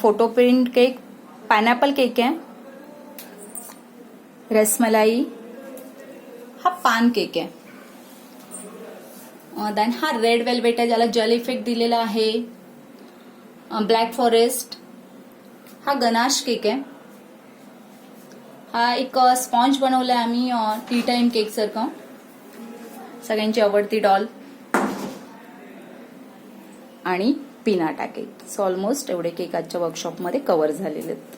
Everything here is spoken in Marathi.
Photo print cake, pineapple cake आहे, रसमलाई, हा पान केक आहे, देन हा रेड वेल्वेट आहे ज्याला जेल इफेक्ट दिलेला आहे, ब्लॅक फॉरेस्ट, हा गनाश केक आहे, हा एक स्पॉन्ज बनवलाय आम्ही टी टाइम केक सारखं, सगळ्यांची आवडती डॉल, आणि पिनाटा केक. सो ऑलमोस्ट एवढे केक आजच्या वर्कशॉपमध्ये कव्हर झालेले आहेत.